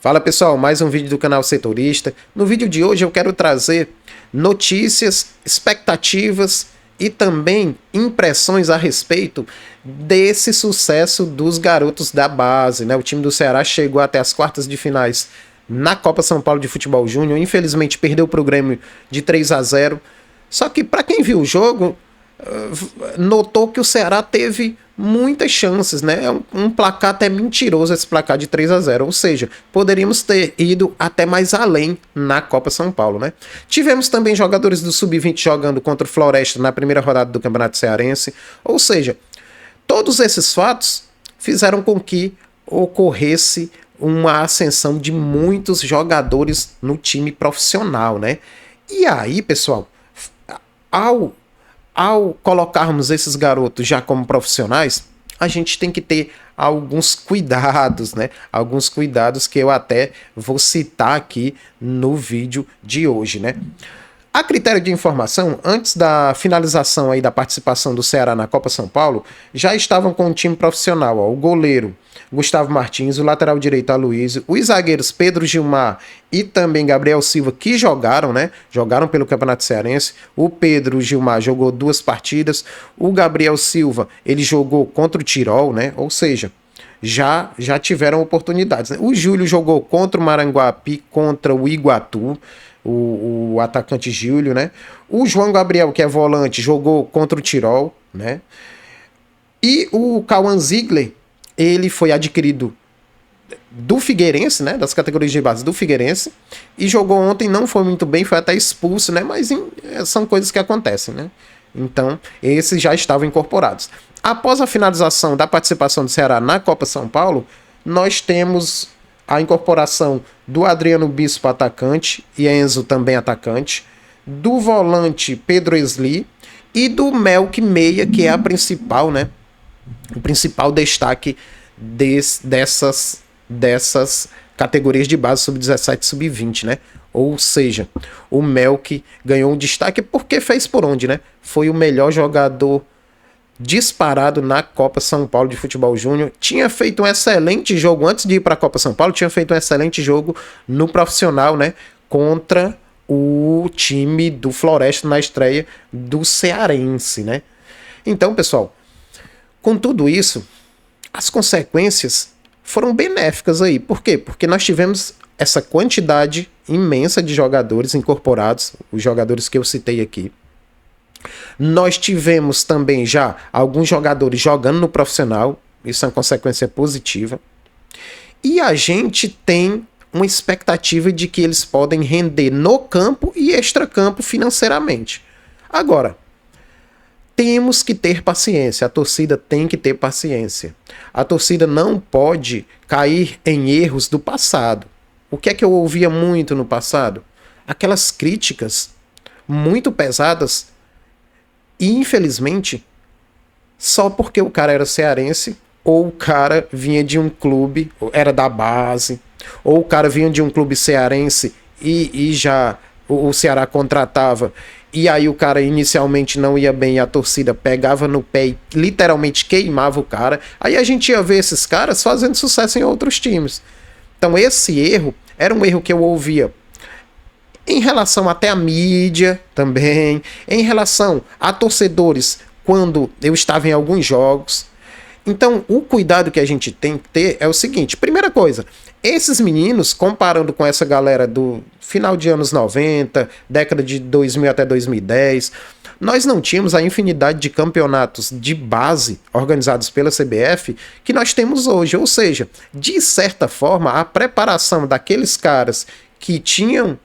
Fala pessoal, mais um vídeo do canal Setorista. No vídeo de hoje eu quero trazer notícias, expectativas e também impressões a respeito desse sucesso dos garotos da base, né? O time do Ceará chegou até as quartas de finais na Copa São Paulo de Futebol Júnior, infelizmente perdeu para o Grêmio de 3-0. Só que para quem viu o jogo, notou que o Ceará teve muitas chances, né? É um placar até mentiroso esse placar de 3-0, ou seja, poderíamos ter ido até mais além na Copa São Paulo, né? Tivemos também jogadores do Sub-20 jogando contra o Floresta na primeira rodada do Campeonato Cearense, ou seja, todos esses fatos fizeram com que ocorresse uma ascensão de muitos jogadores no time profissional, né? E aí, pessoal, ao colocarmos esses garotos já como profissionais, a gente tem que ter alguns cuidados, né? Alguns cuidados que eu até vou citar aqui no vídeo de hoje, né? A critério de informação, antes da finalização aí da participação do Ceará na Copa São Paulo, já estavam com um time profissional, ó, o goleiro Gustavo Martins, o lateral direito Aloysio, os zagueiros Pedro Gilmar e também Gabriel Silva, que jogaram, né? Jogaram pelo Campeonato Cearense. O Pedro Gilmar jogou 2 partidas, o Gabriel Silva, ele jogou contra o Tirol, né? Ou seja, já tiveram oportunidades, né? O Júlio jogou contra o Maranguape, contra o Iguatu, o atacante Júlio, né? O João Gabriel, que é volante, jogou contra o Tirol, né? E o Cauã Ziegler, ele foi adquirido do Figueirense, né? Das categorias de base do Figueirense, e jogou ontem, não foi muito bem, foi até expulso, né? Mas são coisas que acontecem, né? Então, esses já estavam incorporados. Após a finalização da participação do Ceará na Copa São Paulo, nós temos a incorporação do Adriano Bispo, atacante, e Enzo também atacante, do volante Pedro Esli e do Melk Meia, que é a principal, né? O principal destaque dessas categorias de base sub-17 e sub-20, né? Ou seja, o Melk ganhou um destaque porque fez por onde, né? Foi o melhor jogador disparado na Copa São Paulo de Futebol Júnior. Tinha feito um excelente jogo antes de ir para a Copa São Paulo, tinha feito um excelente jogo no profissional, né? Contra o time do Floresta na estreia do Cearense, né? Então, pessoal, com tudo isso, as consequências foram benéficas aí. Por quê? Porque nós tivemos essa quantidade imensa de jogadores incorporados, os jogadores que eu citei aqui. Nós tivemos também já alguns jogadores jogando no profissional, isso é uma consequência positiva. E a gente tem uma expectativa de que eles podem render no campo e extracampo financeiramente. Agora, temos que ter paciência, a torcida tem que ter paciência. A torcida não pode cair em erros do passado. O que é que eu ouvia muito no passado? Aquelas críticas muito pesadas e, infelizmente, só porque o cara era cearense, ou o cara vinha de um clube, era da base, ou o cara vinha de um clube cearense e já o Ceará contratava, e aí o cara inicialmente não ia bem e a torcida pegava no pé e literalmente queimava o cara. Aí a gente ia ver esses caras fazendo sucesso em outros times. Então esse erro era um erro que eu ouvia em relação até à mídia também, em relação a torcedores quando eu estava em alguns jogos. Então, o cuidado que a gente tem que ter é o seguinte: primeira coisa, esses meninos, comparando com essa galera do final de anos 90, década de 2000 até 2010, nós não tínhamos a infinidade de campeonatos de base organizados pela CBF que nós temos hoje. Ou seja, de certa forma, a preparação daqueles caras que tinham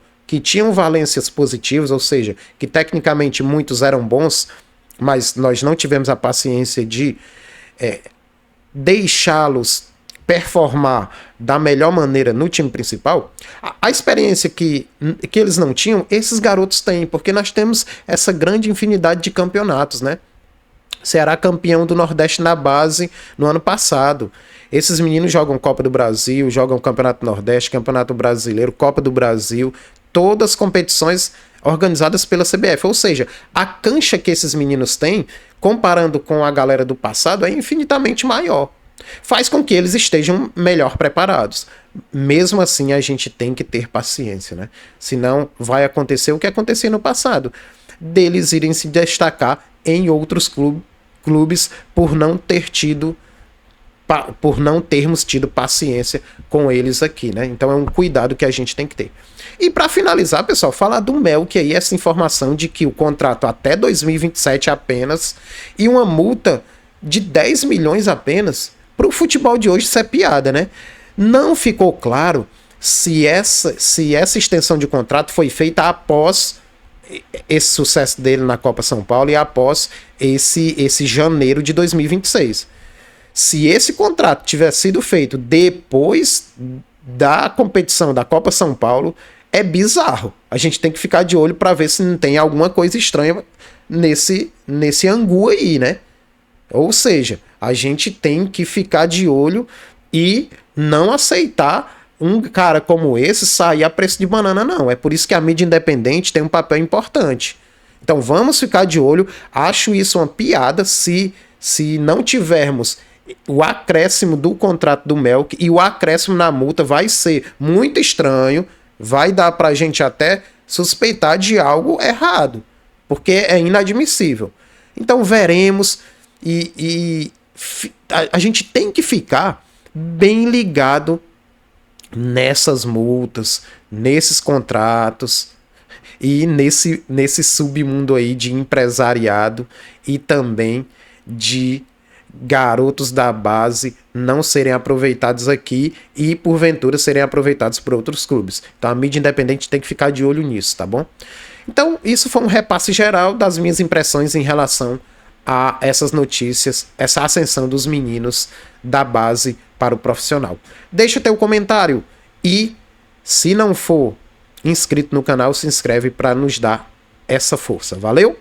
valências positivas, ou seja, que tecnicamente muitos eram bons, mas nós não tivemos a paciência de deixá-los performar da melhor maneira no time principal. A experiência que eles não tinham, esses garotos têm, porque nós temos essa grande infinidade de campeonatos, né? Ceará campeão do Nordeste na base no ano passado. Esses meninos jogam Copa do Brasil, jogam Campeonato Nordeste, Campeonato Brasileiro, Copa do Brasil, todas as competições organizadas pela CBF. Ou seja, a cancha que esses meninos têm, comparando com a galera do passado, é infinitamente maior. faz com que eles estejam melhor preparados. Mesmo assim, a gente tem que ter paciência, né? Senão vai acontecer o que aconteceu no passado, deles irem se destacar em outros clubes por não termos tido paciência com eles aqui, né? Então é um cuidado que a gente tem que ter. E para finalizar, pessoal, falar do Melk aí, essa informação de que o contrato até 2027 apenas e uma multa de 10 milhões apenas. Para o futebol de hoje isso é piada, né? Não ficou claro se essa extensão de contrato foi feita após esse sucesso dele na Copa São Paulo e após esse janeiro de 2026. Se esse contrato tivesse sido feito depois da competição da Copa São Paulo, é bizarro. A gente tem que ficar de olho para ver se não tem alguma coisa estranha nesse angu aí, né? Ou seja, a gente tem que ficar de olho e não aceitar um cara como esse sair a preço de banana, não. É por isso que a mídia independente tem um papel importante. Então vamos ficar de olho. Acho isso uma piada se não tivermos o acréscimo do contrato do Melk, e o acréscimo na multa vai ser muito estranho, vai dar pra gente até suspeitar de algo errado, porque é inadmissível. Então veremos, a gente tem que ficar bem ligado nessas multas, nesses contratos e nesse submundo aí de empresariado e também de garotos da base não serem aproveitados aqui e porventura serem aproveitados por outros clubes. Então a mídia independente tem que ficar de olho nisso, tá bom? Então isso foi um repasse geral das minhas impressões em relação a essas notícias, essa ascensão dos meninos da base para o profissional. Deixa teu comentário e, se não for inscrito no canal, se inscreve para nos dar essa força. Valeu?